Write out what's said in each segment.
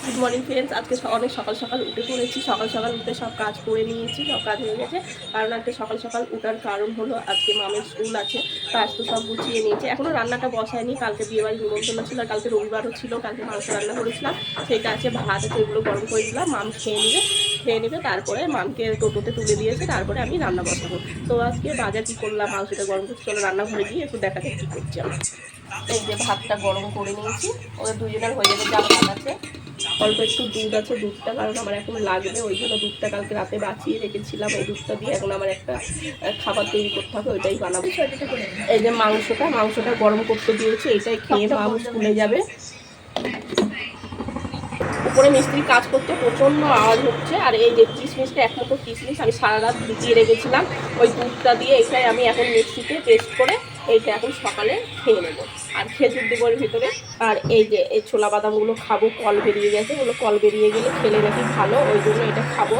Good morning friends. আজকে অনেক সকাল সকাল উঠে পড়েছি। সকাল সকাল উঠে সব কাজ করে নিয়েছি, সব কাজ হয়ে গেছে। কারণ আজকে সকাল সকাল উঠার কারণ হলো আজকে মামের স্কুল আছে, কাজ তো সব গুছিয়ে নিয়েছি। এখনও রান্নাটা বসায়নি, কালকে বিয়েবাড়ি নিমন্ত্রণ ছিল, আর কালকে রবিবারও ছিল। কালকে মাংস রান্না করেছিলাম, সেইটা আছে, ভাত আছে, এগুলো গরম করে দিলাম। মাম খেয়ে নেবে তারপরে মামকে টোটোতে তুলে দিয়েছে, তারপরে আমি রান্না বসাবো। তো আজকে বাজার কী করলাম, মাংসটা গরম করছি, চলো রান্নাঘরে গিয়ে একটু দেখা যাক কী করছি আমরা। এই যে ভাতটা গরম করে নিয়েছি, ওদের দুজনের হয়ে যাবে। যা ভাত আছে, অল্প একটু দুধ আছে, দুধটা কারণ আমার এখন লাগবে, ওই জন্য দুধটা কালকে রাতে বাঁচিয়ে রেখেছিলাম। এই দুধটা দিয়ে এখন আমার একটা খাবার তৈরি করতে হবে, ওইটাই বানাবো। এই যে মাংসটা গরম করতে দিয়েছি, এটাই খেয়ে মাম স্কুলে যাবে। উপরে মিস্ত্রি কাজ করতে প্রচণ্ড আওয়াজ হচ্ছে। আর এই যে কিশমিশটা, এক মতো কিশমিশ আমি সারা রাত ভিজিয়ে রেখেছিলাম, ওই দুধটা দিয়ে এটাই আমি এখন মিক্সিতে পেস্ট করে এইটা এখন সকালে খেয়ে নেবো। আর খেজুর দেবো এর ভিতরে। আর এই যে এই ছোলা বাদামগুলো খাবো, কল বেরিয়ে গেছে, ওগুলো কল বেরিয়ে গেলে খেলে নাকি ভালো, ওই জন্য এটা খাবো।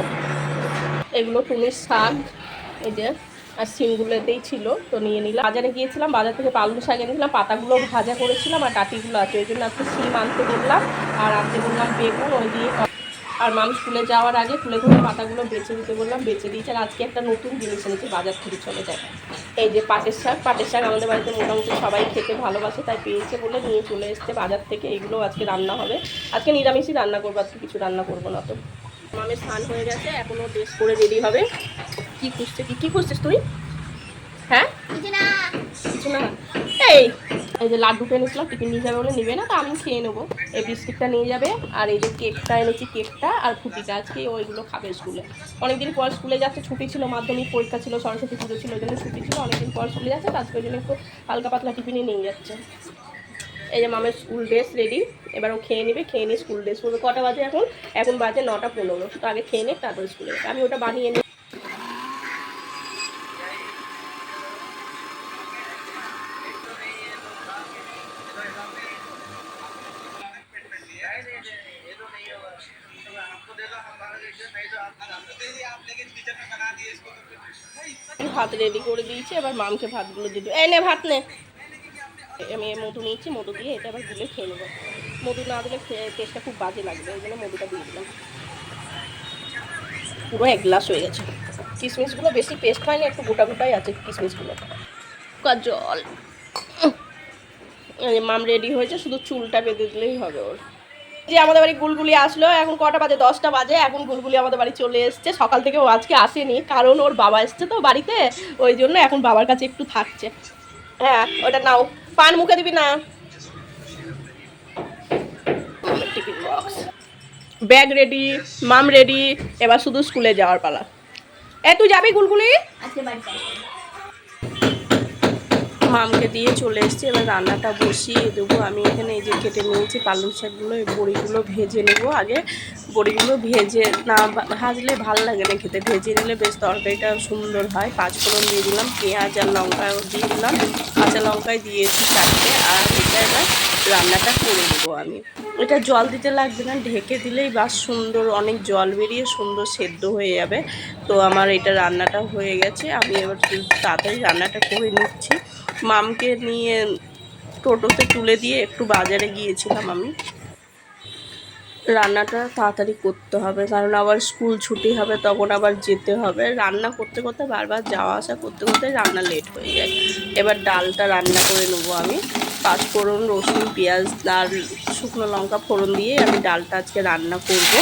এগুলো টুনির শাক, এই যে আর সিমগুলোতেই ছিল, তো নিয়ে নিলাম। বাজারে গিয়েছিলাম, বাজার থেকে পালং শাক এনেছিলাম, পাতাগুলো ভাজা করেছিলাম আর ডাটিগুলো আছে, ওই জন্য আজকে সিম আনতে বললাম। আর আনতে বললাম বেগুন, ওই দিয়ে। আর মাম স্কুলে যাওয়ার আগে তুলে ধরে পাতাগুলো বেছে দিতে বললাম, বেছে দিয়েছে। আর আজকে একটা নতুন জিনিস এনেছি, বাজার থেকে চলে যায়। এই যে পাটের শাক আমাদের বাড়িতে মোটামুটি সবাই খেতে ভালোবাসে, তাই পেয়েছে বলে নিয়ে চলে এসছে বাজার থেকে। এগুলো আজকে রান্না হবে, আজকে নিরামিষই রান্না করবো, আজকে কিছু রান্না করবো না। তো মামের স্নান হয়ে গেছে, এখনও ড্রেস করে রেডি হবে। কি খুঁজছিস তুই? হ্যাঁ, কিছু না। এই যে লাড্ডু এনেছিলাম, টিফিন নিয়ে যাবে বলে নিবে না, তো আমি খেয়ে নেবো। এই বিস্কিটটা নিয়ে যাবে, আর এই যে কেকটা এনেছি, কেকটা আর ফুটিটা আজকে ওইগুলো খাবে স্কুলে। অনেকদিন পর স্কুলে যাচ্ছে, ছুটি ছিল, মাধ্যমিক পরীক্ষা ছিল, সরস্বতী পুজো ছিল, ওই জন্য ছুটি ছিল, অনেকদিন পর স্কুলে যাচ্ছে, আজকে ওই জন্য একটু হালকা পাতলা টিফিনে নিয়ে যাচ্ছে। এই যে মামের স্কুল ড্রেস রেডি, এবার ও খেয়ে নেবে, খেয়ে নিয়ে স্কুল ড্রেস পরবে। কটা বাজে এখন বাজে 9:15, তো আগে খেয়ে নেবে তারপরে স্কুলে যাবে। আমি ওটা বানিয়ে নিই। ভাত রেডি করে দিয়েছি, এবার মামকে ভাতগুলো দিয়ে দেবো। এই নে ভাত নে। আমি মধু নিয়েছি, মধু দিয়ে এটা আবার গুলে খেয়ে নেবো। মধু না দিলে টেস্টটা খুব বাজে লাগবে, ওই জন্য মধুটা দিয়ে দিলাম। পুরো 1 গ্লাস হয়ে গেছে। কিশমিশগুলো বেশি পেস্ট হয়নি, একটু গোটা গোটাই আছে কিশমিশগুলো। জল। মাম রেডি হয়েছে, শুধু চুলটা বেঁধে দিলেই হবে ওর। যে আমাদের বাড়ি গুলগুলি আসলো, এখন কটা বাজে? 10টা বাজে। এখন গুলগুলি আমাদের বাড়ি চলে এসছে। সকাল থেকে ও আজকে আসেনি, কারণ ওর বাবা এসছে তো বাড়িতে, ওই জন্য এখন বাবার কাছে একটু থাকছে। হ্যাঁ, ওটা নাও, পান মুখে দিবি না। টিফিন বক্স, ব্যাগ রেডি, মাম রেডি, এবার শুধু স্কুলে যাওয়ার পালা। তুই যাবি গুলগুলি? মামকে দিয়ে চলে এসেছি, এবার রান্নাটা বসিয়ে দেবো। আমি এখানে এই যে কেটে নিয়েছি পালং শাকগুলো, এই বড়িগুলো ভেজে নেবো আগে। বড়িগুলো ভেজে না ভাজলে ভালো লাগে না খেতে, ভেজে নিলে বেশ তরকারিটা সুন্দর হয়। 5 ফোড়ন দিয়ে দিলাম, পেঁয়াজ আর লঙ্কা দিয়ে দিলাম, কাঁচা লঙ্কায় দিয়েছি 4টে। আর এটা এবার রান্নাটা করে দেবো আমি। এটা জল দিতে লাগবে না, ঢেকে দিলেই বাস সুন্দর অনেক জল বেরিয়ে সুন্দর সেদ্ধ হয়ে যাবে। তো আমার এটা রান্নাটা হয়ে গেছে, আমি এবার তাড়াতাড়ি রান্নাটা করে নিচ্ছি। মামকে নিয়ে টোটোতে তুলে দিয়ে একটু বাজারে গিয়েছিলাম আমি। রান্নাটা তাড়াতাড়ি করতে হবে, কারণ আবার স্কুল ছুটি হবে, তখন আবার যেতে হবে। রান্না করতে করতে বারবার যাওয়া আসা করতে করতে রান্না লেট হয়ে যায়। এবার ডালটা রান্না করে নেবো আমি। 5 ফোড়ন, রসুন, পেঁয়াজ আর শুকনো লঙ্কা ফোড়ন দিয়ে আমি ডালটা আজকে রান্না করব।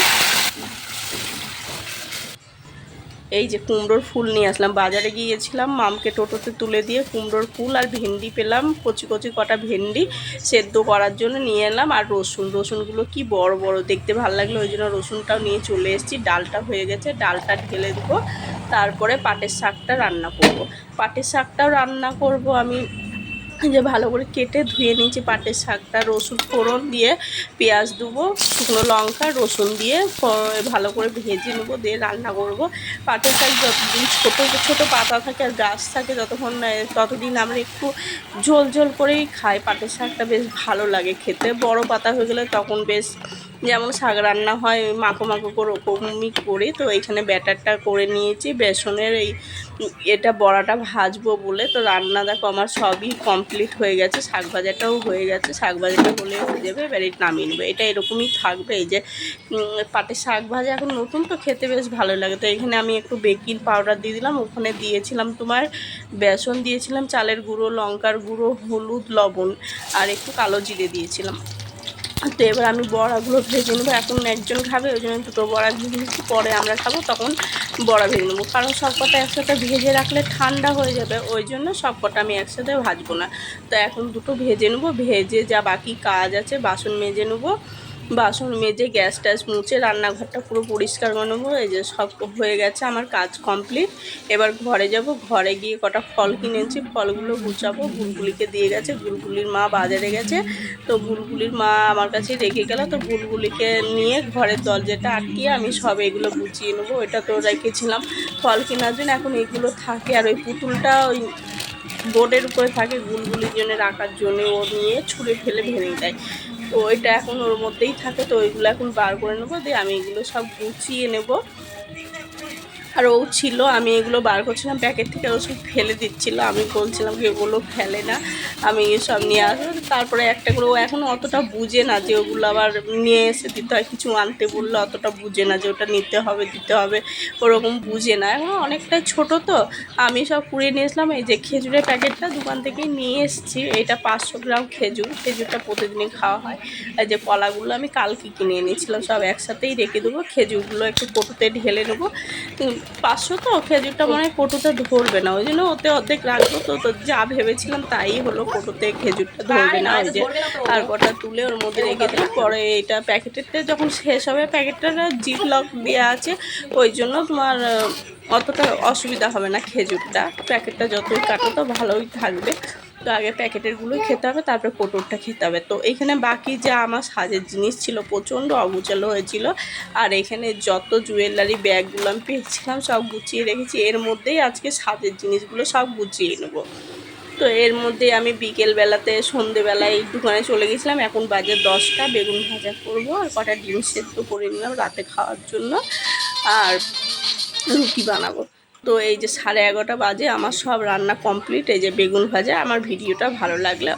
এই যে কুমড়োর ফুল নিয়ে আসলাম, বাজারে গিয়েছিলাম, মামকে টোটোতে তুলে দিয়ে কুমড়োর ফুল আর ভেন্ডি পেলাম, কচি কচি কটা ভেন্ডি সেদ্ধ করার জন্য নিয়ে এলাম। আর রসুনগুলো কি বড় বড়, দেখতে ভালো লাগলো, ওই জন্য রসুনটাও নিয়ে চলে এসেছি। ডালটা হয়ে গেছে, ডালটা ঢেলে দেবো, তারপরে পাটের শাকটা রান্না করব। পাটের শাকটাও রান্না করব আমি, যে ভালো করে কেটে ধুয়ে নিয়েছি পাটের শাকটা। রসুন ফোড়ন দিয়ে পেঁয়াজ দেবো, শুকনো লঙ্কা, রসুন দিয়ে ভালো করে ভেজে নেবো, দিয়ে রান্না করব। পাটের শাক যতদিন ছোটো ছোটো পাতা থাকে আর গাছ থাকে, যতক্ষণ ততদিন আমরা একটু ঝোল ঝোল করেই খাই। পাটের শাকটা বেশ ভালো লাগে খেতে, বড় পাতা হয়ে গেলে তখন বেশ যেমন শাক রান্না হয় মাখো মাখো করে ওরকমই করে। তো এখানে ব্যাটারটা করে নিয়েছি বেসনের, এটা বড়াটা ভাজবো বলে। তো রান্না দেখো আমার সবই কমপ্লিট হয়ে গেছে, শাক ভাজাটাও হয়ে গেছে, শাক ভাজাটা হলে হয়ে যাবে, এবার এটা নামিয়ে নেবে। এটা এরকমই থাকবে। এই যে পাটের শাক ভাজা এখন নতুন তো খেতে বেশ ভালো লাগে। তো এখানে আমি একটু বেকিং পাউডার দিয়ে দিলাম, ওখানে দিয়েছিলাম তোমার বেসন, দিয়েছিলাম চালের গুঁড়ো, লঙ্কার গুঁড়ো, হলুদ, লবণ আর একটু কালো জিরে দিয়েছিলাম। তো এবার আমি বড়াগুলো ভেজে নেবো। এখন একজন খাবে ওই জন্য দুটো বড়া ভেজে নিচ্ছি, পরে আমরা খাবো তখন বড়া ভেজে নেবো, কারণ সব কটা একসাথে ভেজে রাখলে ঠান্ডা হয়ে যাবে, ওই জন্য সব কটা আমি একসাথে ভাজবো না। তো এখন দুটো ভেজে নেবো, ভেজে যা বাকি কাজ আছে বাসন মেজে নেবো, বাসন মেজে গ্যাস ট্যাস মুছে রান্নাঘরটা পুরো পরিষ্কার করে নেবো। এই যে সব হয়ে গেছে, আমার কাজ কমপ্লিট। এবার ঘরে যাব, ঘরে গিয়ে কটা ফল কিনেছি, ফলগুলো গুছাবো। বুলবুলিকে দিয়ে গেছে, বুলবুলির মা বাজারে গেছে, তো বুলবুলির মা আমার কাছে রেখে গেল। তো বুলবুলিকে নিয়ে ঘরের দরজাটা আটকিয়ে আমি সব এগুলো গুছিয়ে নেবো। এটা তো রেখেছিলাম ফল কেনার জন্য, এখন এগুলো থাকে। আর ওই পুতুলটা ওই বোর্ডের উপরে থাকে বুলবুলির জন্য রাখার জন্য, ও নিয়ে ছুঁড়ে ফেলে ভেঙে দেয়। তো ওইটা এখন ওর মধ্যেই থাকে, তো ওইগুলো এখন বার করে নেবো, দিয়ে আমি এগুলো সব গুছিয়ে নেব। আর ও ছিল, আমি এগুলো বার করছিলাম প্যাকেট থেকে, ও সব ফেলে দিচ্ছিলো। আমি বলছিলাম কি এগুলো ফেলে না, আমি সব নিয়ে আসবো। তারপরে একটা করে, ও এখন অতটা বুঝে না যে ওগুলো আবার নিয়ে এসে দিতে হয়, কিছু আনতে বললে অতটা বুঝে না যে ওটা নিতে হবে দিতে হবে, ওরকম বুঝে না, এখন অনেকটাই ছোট। তো আমি সব কুড়িয়ে নিয়ে এসলাম। এই যে খেজুরের প্যাকেটটা দোকান থেকেই নিয়ে এসেছি, এটা 500 গ্রাম খেজুর, খেজুরটা প্রতিদিনই খাওয়া হয়। আর যে কলাগুলো আমি কালকে কিনে এনেছিলাম, সব একসাথেই রেখে দেবো। খেজুরগুলো একটু কটুতে ঢেলে নেবো, 500 তো খেজুরটা মনে হয় কটুতে ধরবে না, ওই জন্য ওতে অর্ধেক রাখবো। তো যা ভেবেছিলাম তাই হলো, কটুতে খেজুরটা ধরবে না। ওই যে আর কটা তুলে ওর মধ্যে রেখে দিলাম। পরে এইটা প্যাকেটেরটা যখন শেষ হবে, প্যাকেটটার জিপ লক দেওয়া আছে, ওই জন্য তোমার অতটা অসুবিধা হবে না। খেজুরটা প্যাকেটটা যতই কাটো তো ভালোই থাকবে। তো আগে প্যাকেটেরগুলোই খেতে হবে, তারপরে কোটোরটা খেতে হবে। তো এখানে বাকি যা আমার সাজের জিনিস ছিল প্রচণ্ড অগুচালো হয়েছিল, আর এখানে যত জুয়েলারি ব্যাগগুলো আমি পেয়েছিলাম সব গুছিয়ে রেখেছি। এর মধ্যেই আজকে সাজের জিনিসগুলো সব গুছিয়ে নেবো। তো এর মধ্যে আমি বিকেলবেলাতে সন্ধেবেলায় দোকানে চলে গেছিলাম, এখন বাজে 10টা, বেগুন ভাজা করবো আর কটা ডিম সেদ্ধ করে নিলাম রাতে খাওয়ার জন্য, আর রুটি বানাবো। তো এই যে 11:30 বাজে, আমার সব রান্না কমপ্লিট। এই যে বেগুন ভাজা। আমার ভিডিওটা ভালো লাগলে